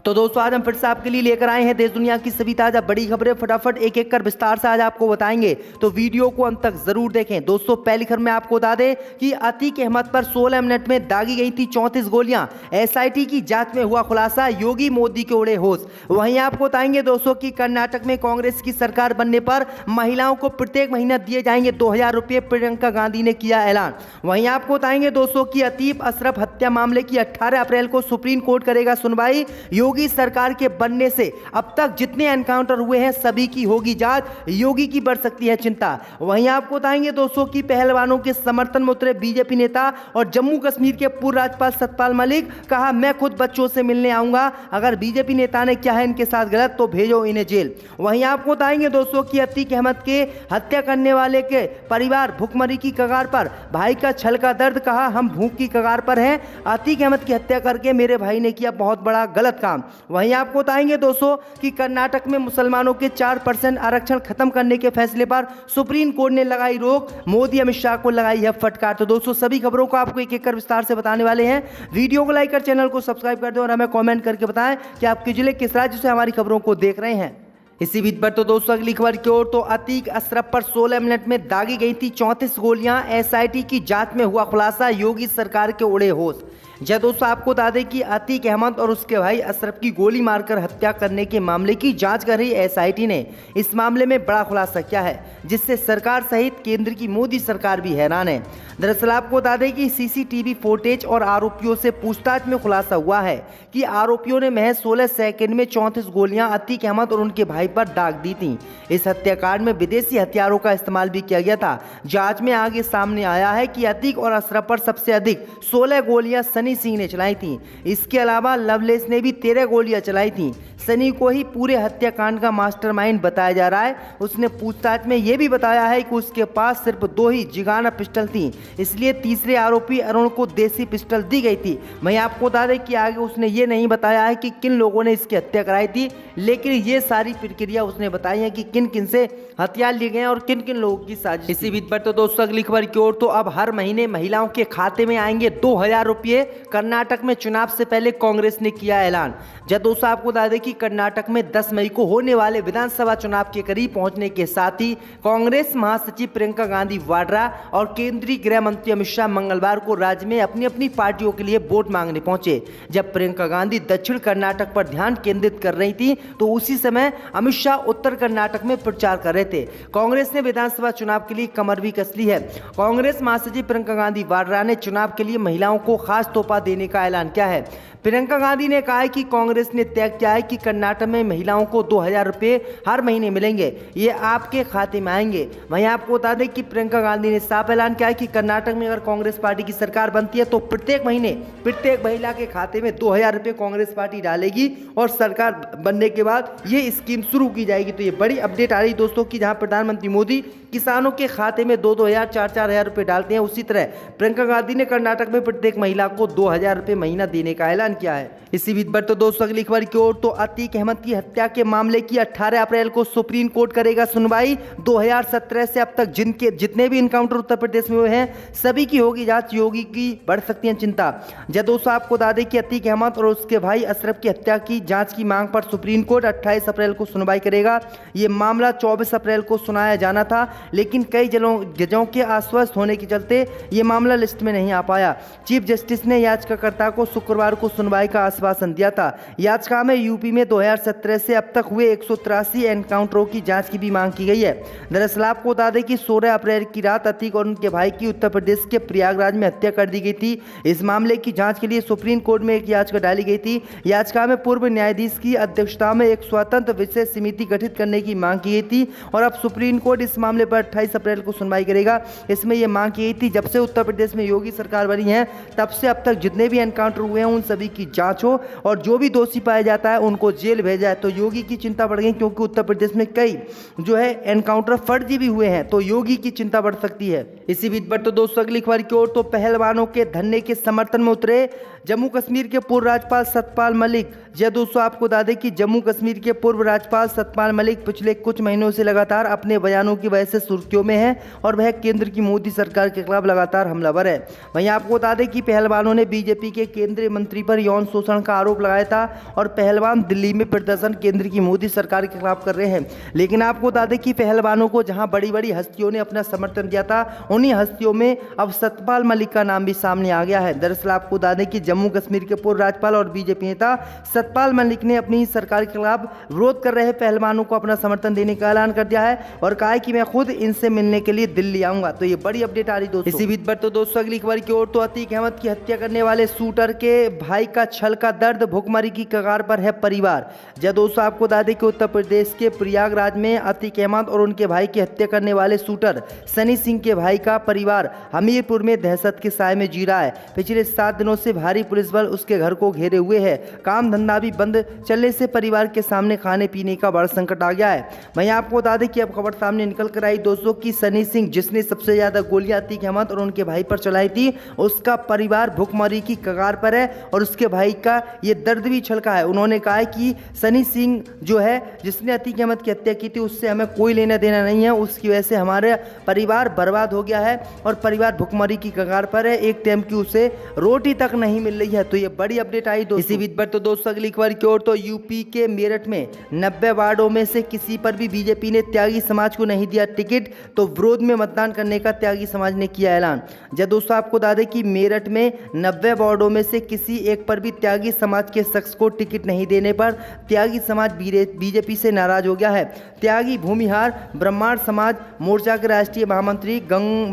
तो दोस्तों आज हम फिर से आपके लिए लेकर आए हैं देश दुनिया की सभी ताजा बड़ी खबरें। फटाफट एक एक कर विस्तार से आज आपको बताएंगे, तो वीडियो को अंत तक जरूर देखें। दोस्तों पहली खबर में आपको बता दें कि अतीक अहमद पर 16 मिनट में दागी गई थी 34 गोलियां। एसआईटी की जांच में हुआ खुलासा, योगी मोदी के उड़े होश। वहीं आपको बताएंगे दोस्तों की कर्नाटक में कांग्रेस की सरकार बनने पर महिलाओं को प्रत्येक महीना दिए जाएंगे 2000 रुपये, प्रियंका गांधी ने किया ऐलान। वहीं आपको बताएंगे दोस्तों की अतीफ अशरफ हत्या मामले की 18 अप्रैल को सुप्रीम कोर्ट करेगा सुनवाई। योगी सरकार के बनने से अब तक जितने एनकाउंटर हुए हैं सभी की होगी जांच, योगी की बढ़ सकती है चिंता। वहीं आपको बताएंगे दोस्तों की पहलवानों के समर्थन में उतरे बीजेपी नेता और जम्मू कश्मीर के पूर्व राज्यपाल सत्यपाल मलिक, कहा मैं खुद बच्चों से मिलने आऊंगा, अगर बीजेपी नेता ने क्या है इनके साथ गलत तो भेजो इन्हें जेल। वहीं आपको बताएंगे दोस्तों की अतीक अहमद के हत्या करने वाले के परिवार भूखमरी की कगार पर, भाई का छल का दर्द, कहा हम भूख की कगार पर हैं, अतीक अहमद की हत्या करके मेरे भाई ने किया बहुत बड़ा गलत काम। वहीं आपको बताएंगे दोस्तों कि कर्नाटक में मुसलमानों के 4% आरक्षण खत्म करने के फैसले पर सुप्रीम कोर्ट ने लगाई रोक, मोदी अमित शाह को लगाई है फटकार। तो दोस्तों सभी खबरों को आपको एक एक कर विस्तार से बताने वाले हैं। वीडियो को लाइक कर चैनल को सब्सक्राइब कर दें और हमें कमेंट करके बताएं कि आप किस जिले किस राज्य से हमारी खबरों को देख रहे हैं। इसी बीच पर तो दोस्तों अगली खबर की ओर, तो अतीक अशरफ पर 16 मिनट में दागी गई थी 34 गोलियां। एसआईटी की जांच में हुआ खुलासा, योगी सरकार के उड़े होश। जय दोस्तों आपको बता दें कि अतीक अहमद और उसके भाई अशरफ की गोली मारकर हत्या करने के मामले की जांच कर रही एसआईटी ने इस मामले में बड़ा खुलासा किया है, जिससे सरकार सहित केंद्र की मोदी सरकार भी हैरान है। दरअसल आपको बता दें कि सीसीटीवी फुटेज और आरोपियों से पूछताछ में खुलासा हुआ है कि आरोपियों ने महज 16 सेकंड में 34 गोलियां अतीक अहमद और उनके भाई पर दाग दी थी। इस हत्याकांड में विदेशी हथियारों का इस्तेमाल भी किया गया था। जांच में आगे सामने आया है कि अतीक और अशरफ पर सबसे अधिक 16 गोलियां सनी सिंह ने चलाई थी। इसके अलावा लवलेस ने भी 13 गोलियां चलाई थी। सनी को ही पूरे हत्याकांड का मास्टरमाइंड बताया जा रहा है। उसने पूछताछ में यह भी बताया है कि उसके पास सिर्फ 2 ही जिगाना पिस्टल थी, इसलिए तीसरे आरोपी अरुण को देसी पिस्टल दी गई थी। मैं आपको बता दें कि आगे उसने ये नहीं बताया है कि किन लोगों ने इसकी हत्या कराई थी, लेकिन ये सारी प्रक्रिया उसने बताई है कि किन किन से हथियार लिए गए और किन किन लोगों की साजिश। इसी बीच पर तो दोस्तों अगली खबर की ओर, तो अब हर महीने महिलाओं के खाते में आएंगे 2000 रुपये। कर्नाटक में चुनाव से पहले कांग्रेस ने किया ऐलान। जब दोस्तों आपको बता दें कि कर्नाटक में 10 मई को होने वाले विधानसभा चुनाव के करीब पहुंचने के साथ ही कांग्रेस महासचिव प्रियंका गांधी वाड्रा और केंद्रीय गृह मंत्री अमित शाह मंगलवार को राज्य में अपनी अपनी पार्टियों के लिए वोट मांगने पहुंचे। जब प्रियंका गांधी दक्षिण कर्नाटक पर ध्यान केंद्रित कर रही थी, तो उसी समय अमित शाह उत्तर कर्नाटक में प्रचार कर रहे थे। कांग्रेस ने विधानसभा चुनाव के लिए कमर भी कस ली है। कांग्रेस महासचिव प्रियंका गांधी वाड्रा ने चुनाव के लिए महिलाओं को खास तोहफा देने का ऐलान किया है। प्रियंका गांधी ने कहा है कि कांग्रेस ने तय किया है कि कर्नाटक में महिलाओं को 2000 रुपये हर महीने मिलेंगे, ये आपके खाते में आएंगे। वहीं आपको बता दें कि प्रियंका गांधी ने साफ ऐलान किया है कि कर्नाटक में अगर कांग्रेस पार्टी की सरकार बनती है तो प्रत्येक महीने प्रत्येक महिला के खाते में 2000 रुपये कांग्रेस पार्टी डालेगी और सरकार बनने के बाद ये स्कीम शुरू की जाएगी। तो ये बड़ी अपडेट आ रही दोस्तों की, जहां प्रधानमंत्री मोदी किसानों के खाते में 2-2 हज़ार 4-4 हज़ार रुपये डालते हैं, उसी तरह प्रियंका गांधी ने कर्नाटक में प्रत्येक महिला को 2000 रुपये महीना देने का ऐलान किया है। इसी बीच पर तो दोस्तों अगली खबर की ओर, तो अतीक अहमद की हत्या के मामले की 18 अप्रैल को सुप्रीम कोर्ट करेगा सुनवाई। 2017 से अब तक जितने भी इनकाउंटर उत्तर प्रदेश में हुए हैं सभी की होगी जांच, योगी की बढ़ सकती है चिंता। जब दोस्तों आपको बता दें कि अतीक अहमद और उसके भाई अशरफ की हत्या की जांच की मांग पर सुप्रीम कोर्ट 28 अप्रैल को सुनवाई करेगा। ये मामला 24 अप्रैल को सुनाया जाना था, लेकिन कई जजों के अस्वस्थ होने के चलते ये मामला लिस्ट में नहीं आ पाया। चीफ जस्टिस ने याचिकाकर्ता को शुक्रवार को सुनवाई का आश्वासन दिया था। याचिका में यूपी में 2017 से अब तक हुए 183 एनकाउंटरों की जांच की भी मांग की गई है। दरअसल आपको बता दें कि 16 अप्रैल की रात अतीक और उनके भाई की उत्तर प्रदेश के प्रयागराज में हत्या कर दी गई थी। इस मामले की जांच के लिए सुप्रीम कोर्ट में एक याचिका डाली गई थी। याचिका में पूर्व न्यायाधीश की अध्यक्षता में एक स्वतंत्र विशेष समिति गठित करने की मांग की गई थी और अब सुप्रीम कोर्ट इस मामले पर 28 अप्रैल को सुनवाई करेगा। इसमें यह मांग की गई थी जब से उत्तर प्रदेश में योगी सरकार बनी है तब से अब तक जितने भी एनकाउंटर हुए हैं उन सभी की जांच हो और जो भी दोषी पाया जाता है उनको जेल भेजा जाए। तो योगी की चिंता बढ़ गई, क्योंकि उत्तर प्रदेश में कई जो है एनकाउंटर फर्जी भी हुए हैं, तो योगी की चिंता बढ़ सकती है। इसी बीच पर तो दोस्तों अगली खबर की ओर, तो पहलवानों के धरने के समर्थन में उतरे जम्मू कश्मीर के पूर्व राज्यपाल सत्यपाल मलिक। जय दोस्तों आपको बता दें कि जम्मू कश्मीर के पूर्व राज्यपाल सत्यपाल मलिक पिछले कुछ महीनों से लगातार अपने बयानों की वजह से सुर्खियों में है और वह केंद्र की मोदी सरकार के खिलाफ लगातार हमलावर है। वहीं आपको बता दें कि पहलवानों ने बीजेपी के केंद्रीय मंत्री पर यौन शोषण का आरोप लगाया था और पहलवान दिल्ली में प्रदर्शन केंद्र की मोदी सरकार के खिलाफ कर रहे हैं। लेकिन आपको बता दें कि पहलवानों को जहां बड़ी बड़ी हस्तियों ने अपना समर्थन दिया था, उन्हीं हस्तियों में अब सतपाल मलिक का नाम भी सामने आ गया है। दरअसल आपको बता दें कि जम्मू कश्मीर के पूर्व राज्यपाल और बीजेपी नेता सतपाल मलिक ने अपनी सरकार के खिलाफ विरोध कर रहे पहलवानों को अपना समर्थन देने का ऐलान कर दिया है और कहा है कि मैं खुद इनसे मिलने के लिए दिल्ली आऊंगा। तो ये बड़ी अपडेट आ रही दोस्तों। इसी बीच पर तो दोस्तों अगली खबर की ओर, तो अतीक अहमद की हत्या करने वाले शूटर के भाई का छल का दर्द, भुखमरी की कगार पर है परिवार। जब दोस्तों आपको बता दें कि उत्तर प्रदेश के प्रयागराज में अतीक अहमद और उनके भाई की हत्या करने वाले शूटर सनी सिंह के भाई का परिवार हमीरपुर में दहशत के साए में जी रहा है। पिछले 7 दिनों से भारी पुलिस बल उसके घर को घेरे हुए है। काम धंधा भी बंद चलने से परिवार के सामने खाने पीने का बड़ा संकट आ गया है। वहीं आपको बता दें कि अब खबर सामने निकल कर आई दोस्तों कि सनी सिंह, जिसने सबसे ज्यादा गोलियां अतीक अहमद और उनके भाई पर चलाई थी, उसका परिवार भुखमरी की कगार पर है और उसके भाई का ये दर्द भी छलका है। उन्होंने कहा है कि सनी सिंह जो है, जिसने अतीक अहमद की हत्या की थी, उससे हमें कोई लेना देना नहीं है। उसकी वजह से हमारे परिवार बर्बाद हो गया है और परिवार भुखमरी की कगार पर है। एक टाइम की उसे रोटी तक नहीं मिल रही है। तो ये बड़ी अपडेट आई दोस्तों। इसी बीच पर तो दोस्तों अगली खबर की ओर, तो यूपी के मेरठ में 90 वार्डों में से किसी पर भी बीजेपी ने त्यागी समाज को नहीं दिया टिकट, तो विरोध में मतदान करने का त्यागी समाज ने किया ऐलान। जब दोस्तों आपको बता दें कि मेरठ में 90 वार्डों में से किसी एक पर भी त्यागी समाज के शख्स को टिकट नहीं देने पर त्यागी समाज बीजेपी से नाराज हो गया है। त्यागी भूमिहार ब्रह्मांड समाज मोर्चा के राष्ट्रीय महामंत्री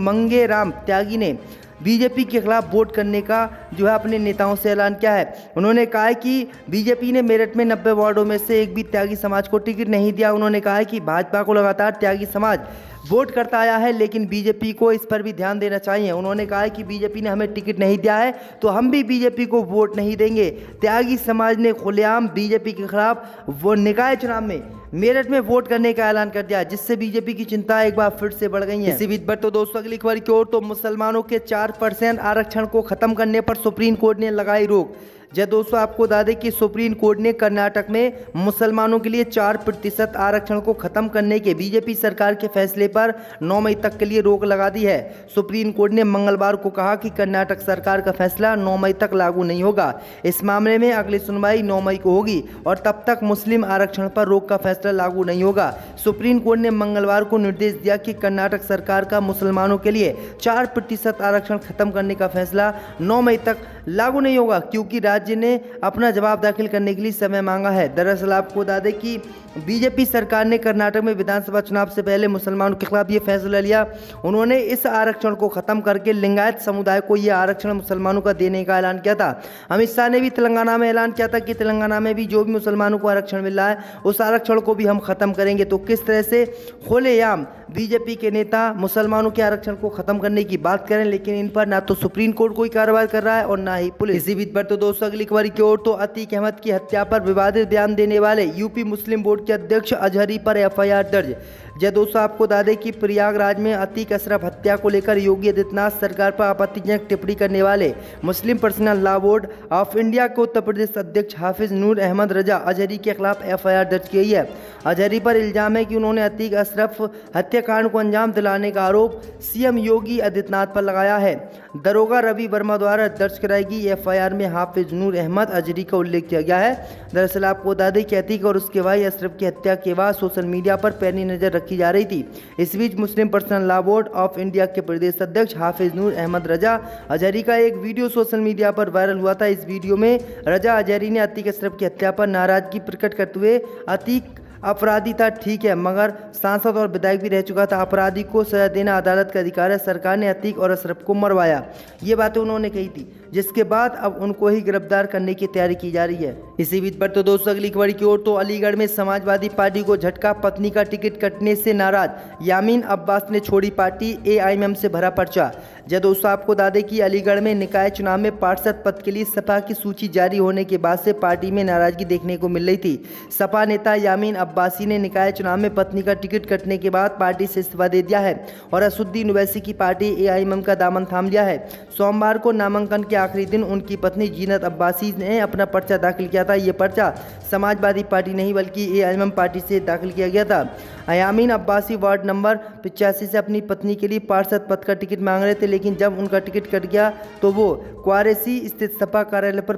मंगेराम त्यागी ने बीजेपी के खिलाफ वोट करने का जो है अपने नेताओं से ऐलान किया है। उन्होंने कहा है कि बीजेपी ने मेरठ में 90 वार्डों में से एक भी त्यागी समाज को टिकट नहीं दिया। उन्होंने कहा है कि भाजपा को लगातार त्यागी समाज वोट करता आया है, लेकिन बीजेपी को इस पर भी ध्यान देना चाहिए। उन्होंने कहा है कि बीजेपी ने हमें टिकट नहीं दिया है तो हम भी बीजेपी को वोट नहीं देंगे। त्यागी समाज ने खुलेआम बीजेपी के खिलाफ वो निकाय चुनाव में मेरठ में वोट करने का ऐलान कर दिया, जिससे बीजेपी की चिंता एक बार फिर से बढ़ गई है। इसी बीच पर तो दोस्तों अगली खबर की ओर, तो मुसलमानों के 4% आरक्षण को खत्म करने पर सुप्रीम कोर्ट ने लगाई रोक। जब दोस्तों आपको बता दें कि सुप्रीम कोर्ट ने कर्नाटक में मुसलमानों के लिए 4% आरक्षण को खत्म करने के बीजेपी सरकार के फैसले पर 9 मई तक के लिए रोक लगा दी है। सुप्रीम कोर्ट ने मंगलवार को कहा कि कर्नाटक सरकार का फैसला 9 मई तक लागू नहीं होगा। इस मामले में अगली सुनवाई 9 मई को होगी और तब तक मुस्लिम आरक्षण पर रोक का फैसला लागू नहीं होगा। सुप्रीम कोर्ट ने मंगलवार को निर्देश दिया कि कर्नाटक सरकार का मुसलमानों के लिए 4% आरक्षण खत्म करने का फैसला 9 मई तक लागू नहीं होगा, क्योंकि राज्य ने अपना जवाब दाखिल करने के लिए समय मांगा है। दरअसल आपको बता दें कि बीजेपी सरकार ने कर्नाटक में विधानसभा चुनाव से पहले मुसलमानों के खिलाफ ये फैसला लिया। उन्होंने इस आरक्षण को खत्म करके लिंगायत समुदाय को यह आरक्षण मुसलमानों का देने का ऐलान किया था। अमित शाह ने भी तेलंगाना में ऐलान किया था कि तेलंगाना में भी जो भी मुसलमानों को आरक्षण मिल रहा है उस आरक्षण को भी हम खत्म करेंगे। तो किस तरह से खुलेआम बीजेपी के नेता मुसलमानों के आरक्षण को खत्म करने की बात करें, लेकिन इन पर ना तो सुप्रीम कोर्ट कोई कार्रवाई कर रहा है और ना ही पुलिस। इसी बीच पर तो दोस्तों अगली खबर की ओर, तो अतीक अहमद की हत्या पर विवादित बयान देने वाले यूपी मुस्लिम बोर्ड के अध्यक्ष अजहरी पर एफआईआर दर्ज। जब दोस्तों आपको बता दें कि प्रयागराज में अतीक अशरफ हत्या को लेकर योगी आदित्यनाथ सरकार पर आपत्तिजनक टिप्पणी करने वाले Muslim personal law board of India के उत्तर प्रदेश अध्यक्ष हाफिज नूर अहमद रजा अजहरी के खिलाफ एफआईआर दर्ज की गई है। अजहरी पर इल्जाम है कि उन्होंने अतीक अशरफ हत्याकांड को अंजाम दिलाने का आरोप सीएम योगी आदित्यनाथ पर लगाया है। दरोगा रवि वर्मा द्वारा दर्ज कराई गई एफआईआर में हाफिज नूर अहमद अजहरी का उल्लेख किया गया है। दरअसल आपको बता दें कि अतीक और उसके भाई अशरफ की हत्या के बाद सोशल मीडिया पर पैनी नजर रखी जा रही थी। इस बीच Muslim personal law board of India के प्रदेश अध्यक्ष हाफिज नूर अहमद रजा अजहरी का एक वीडियो सोशल मीडिया पर वायरल हुआ था। इस वीडियो में रजा अजहरी ने अतीक अशरफ की हत्या पर नाराजगी प्रकट करते हुए अतीक अपराधी था, ठीक है, मगर सांसद और विधायक भी रह चुका था। अपराधी को सजा देना अदालत का अधिकार है। सरकार ने अतीक और अशरफ को मरवाया, ये बातें उन्होंने कही थी, जिसके बाद अब उनको ही गिरफ्तार करने की तैयारी की जा रही है। इसी बीच पर तो दोस्तों अगली खबर की ओर, तो अलीगढ़ में समाजवादी पार्टी को झटका, पत्नी का टिकट कटने से नाराज यामीन अब्बास ने छोड़ी पार्टी, एआईएमएम से भरा पर्चा। जब दोस्तों आपको बता दें कि अलीगढ़ में निकाय चुनाव में पार्षद पद के लिए सपा की सूची जारी होने के बाद से पार्टी में नाराजगी देखने को मिल रही थी। सपा नेता यामीन अब्बासी ने निकाय चुनाव में पत्नी का टिकट कटने के बाद पार्टी से इस्तीफा दे दिया है और असुद्दीन ओवैसी की पार्टी एआईएमएम का दामन थाम लिया है। सोमवार को नामांकन के आखिरी दिन उनकी पत्नी जीनत अब्बासी ने अपना पर्चा दाखिल किया था। ये पर्चा समाजवादी पार्टी नहीं बल्कि एआईएमएम पार्टी से दाखिल किया गया था। यामीन अब्बासी वार्ड नंबर 85 से अपनी पत्नी के लिए पार्षद पद का टिकट मांग रहे थे, लेकिन जब उनका टिकट कट गया तो वो क्वारेसी स्थित सपा कार्यालय पर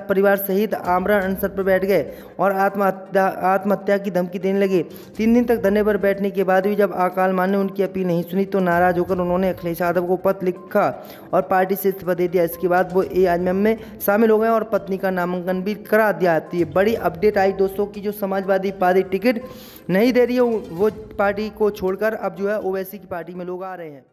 परिवार सहित आमरण अनशन पर बैठ गए और आत्महत्या की धमकी देने लगे। 3 दिन तक धरने पर बैठने के बाद भी जब आकालमान ने उनकी अपील नहीं सुनी तो नाराज होकर उन्होंने अखिलेश यादव को पत्र लिखा और पार्टी से इस्तीफा दे दिया। इसके बाद वो एआईएमएम में शामिल हो गए और पत्नी का नामांकन भी करा दिया। तो ये बड़ी अपडेट आई दोस्तों की जो समाजवादी पार्टी टिकट नहीं दे रही है, वो पार्टी को छोड़कर अब जो है ओवैसी की पार्टी में लोग आ रहे हैं।